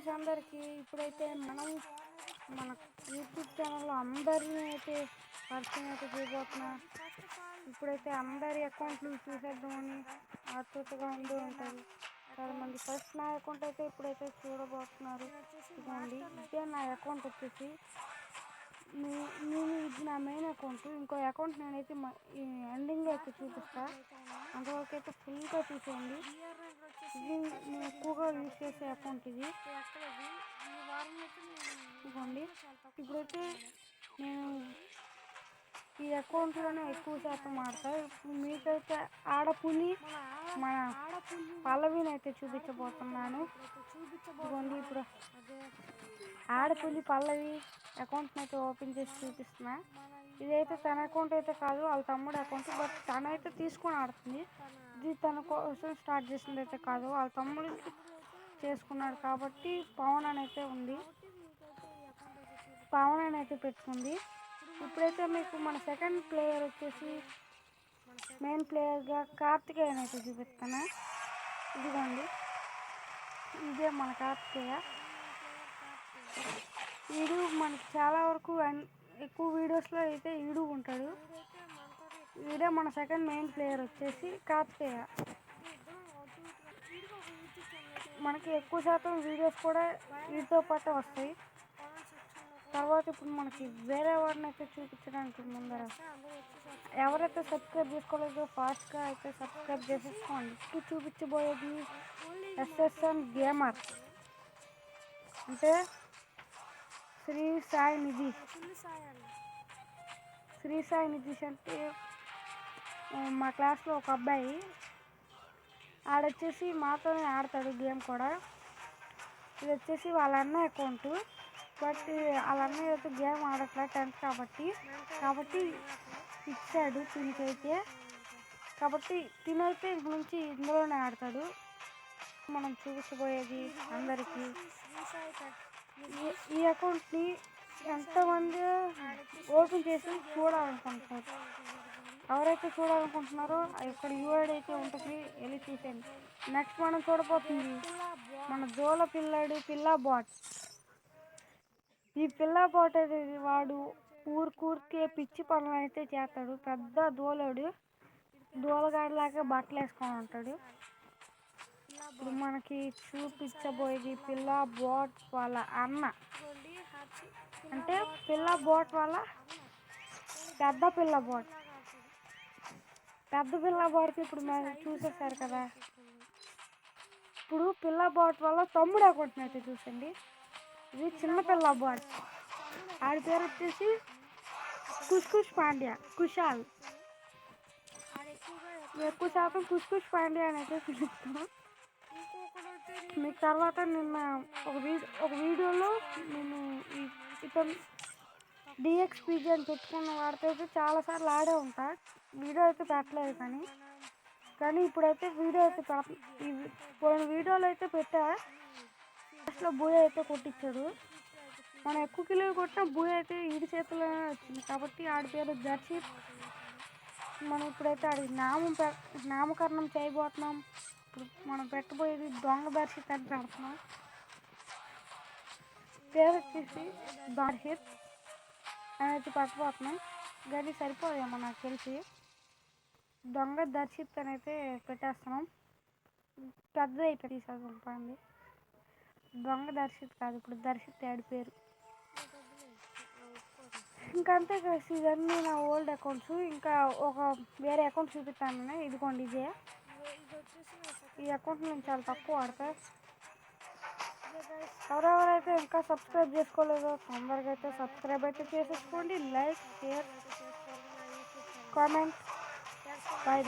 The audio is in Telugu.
గైస్ అందరికీ ఇప్పుడైతే మనం మన యూట్యూబ్ ఛానల్లో అందరినీ అయితే పరిచయం అయితే చేయబోతున్నా. ఇప్పుడైతే అందరి అకౌంట్లు చూసేద్దామని ఆతృతగా ఉంటారు చాలా మంది. ఫస్ట్ నా అకౌంట్ అయితే ఇప్పుడైతే చూడబోతున్నారు. ఇదిగోండి, ఇదే నా అకౌంట్ వచ్చేసి. ఇది నా మెయిన్ అకౌంట్. ఇంకో అకౌంట్ నేనైతే ఎండింగ్లో అయితే చూపిస్తా, అంతవరకు అయితే ఫుల్గా చూసేయండి. ఇది నేను ఎక్కువగా యూజ్ చేసే అకౌంట్ ఇది. ఇదిగోండి, ఇప్పుడైతే నేను ఈ అకౌంట్లోనే ఎక్కువ శాతం ఆడతా. మీకైతే ఆడపులి మన పల్లవిని అయితే చూపించబోతున్నాను. ఇదిగోండి, ఇప్పుడు ఆడపులి పల్లవి అకౌంట్ని అయితే ఓపెన్ చేసి చూపిస్తున్నా. ఇదైతే తన అకౌంట్ అయితే కాదు, వాళ్ళ తమ్ముడు అకౌంట్. బట్ తనైతే తీసుకొని ఆడుతుంది. ఇది తన కోసం స్టార్ట్ చేసింది అయితే కాదు, వాళ్ళ తమ్ముడికి చేసుకున్నాడు కాబట్టి పవన్ అని అయితే ఉంది, పవన్ అని అయితే పెట్టుకుంది. ఇప్పుడైతే మీకు మన సెకండ్ ప్లేయర్ వచ్చేసి మెయిన్ ప్లేయర్గా కార్తికేయన్ అయితే చూపిస్తాను. ఇదిగోండి, ఇదే మన కార్తికేయ. వీడు మనకి చాలా వరకు ఎక్కువ వీడియోస్లో అయితే వీడు ఉంటాడు. వీడే మన సెకండ్ మెయిన్ ప్లేయర్ వచ్చేసి కార్తికేయ. మనకి ఎక్కువ శాతం వీడియోస్ కూడా వీటితో పాటు వస్తాయి. తర్వాత ఇప్పుడు మనకి వేరే వాడిని అయితే చూపించడానికి ముందర ఎవరైతే సబ్స్క్రైబ్ చేసుకోలేదో ఫాస్ట్గా అయితే సబ్స్క్రైబ్ చేసేసుకోండి. చూపించబోయేది ఎస్ఎస్ఎన్ గేమర్, అంటే శ్రీ సాయి నిధి అంటే మా క్లాస్లో ఒక అబ్బాయి. ఆడొచ్చేసి మాతోనే ఆడతాడు గేమ్ కూడా. ఇది వచ్చేసి వాళ్ళ అన్న అకౌంట్. బట్ వాళ్ళ అన్నయ్య అయితే గేమ్ ఆడట్లే, 10th కాబట్టి ఇచ్చాడు తినికైతే. కాబట్టి తినైతే ఇంక నుంచి ఇందులోనే ఆడతాడు. మనం చూపించబోయేది అందరికీ ఈ అకౌంట్ని ఎంతమంది ఓపెన్ చేసి చూడాలనుకుంటున్నారు. ఎవరైతే చూడాలనుకుంటున్నారో ఇక్కడ యూఐడి అయితే ఉంటుంది, వెళ్ళి చూసేయండి. నెక్స్ట్ మనం చూడబోతుంది మన జోల పిల్లా బాట్. ఈ పిల్లా బాట్ అయితే వాడు ఊరికే పిచ్చి పనులు అయితే చేస్తాడు. పెద్ద దూలగాడిలాగా బట్టలు వేసుకొని ఉంటాడు. ఇప్పుడు మనకి చూపించబోయేది పిల్లా బాట్ వాళ్ళ అన్న, అంటే పిల్లా బాట్ వాళ్ళ పెద్ద పిల్లా బాట్కి ఇప్పుడు మనం చూసేసారు కదా. ఇప్పుడు పిల్లా బాట్ వల్ల తమ్ముడు అకౌంట్ని అయితే చూసండి. ఇది చిన్న పిల్లా బాట్. ఆడి పేరు వచ్చేసి కుషాల్. ఎక్కువ శాతం కుష్ పాండ్యా అని అయితే పిలుస్తాను. మీకు తర్వాత నిన్న ఒక వీడియోలో నేను ఇతను డిఎక్స్పీజీ అని పెట్టుకున్న వాడితో అయితే చాలాసార్లు ఆడే ఉంటా. వీడియో అయితే పెట్టలేదు, కానీ ఇప్పుడైతే వీడియో అయితే పోయిన వీడియోలో అయితే పెట్టా. లాస్ట్లో బూయ అయితే కొట్టించాడు. మనం ఎక్కువ కిలోలు కొట్టినా బూయ అయితే ఈడి చేతుల్లోనే వచ్చింది. కాబట్టి ఆడి పేరు జర్షిత్. మనం ఇప్పుడైతే ఆడికి నామకరణం చేయబోతున్నాం. ఇప్పుడు మనం పెట్టబోయేది దొంగ దర్శిత్ అని పెడుతున్నాం. పేరు వచ్చేసి దర్శిత్ అని అయితే పెట్టబోతున్నాం, కానీ సరిపోదేమో నాకు తెలిసి. దొంగ దర్శిత్ అని అయితే పెట్టేస్తున్నాం. పెద్దది అయితే తీసేసుకోండి. దొంగ దర్శిత్ కాదు, ఇప్పుడు దర్శిత్ ఆడి పేరు. ఇంకా అంతే కలిసి ఇవన్నీ నా ఓల్డ్ అకౌంట్స్. ఇంకా ఒక వేరే అకౌంట్ చూపిస్తాను. ఇదిగోండి, ఇదే. ఈ అకౌంట్ నేను చాలా తక్కువ వాడతా. ఎవరెవరైతే ఇంకా సబ్స్క్రైబ్ చేసుకోలేదో తొందరగా అయితే సబ్స్క్రైబ్ అయితే చేసేసుకోండి. Like, share, comment. బాయ్.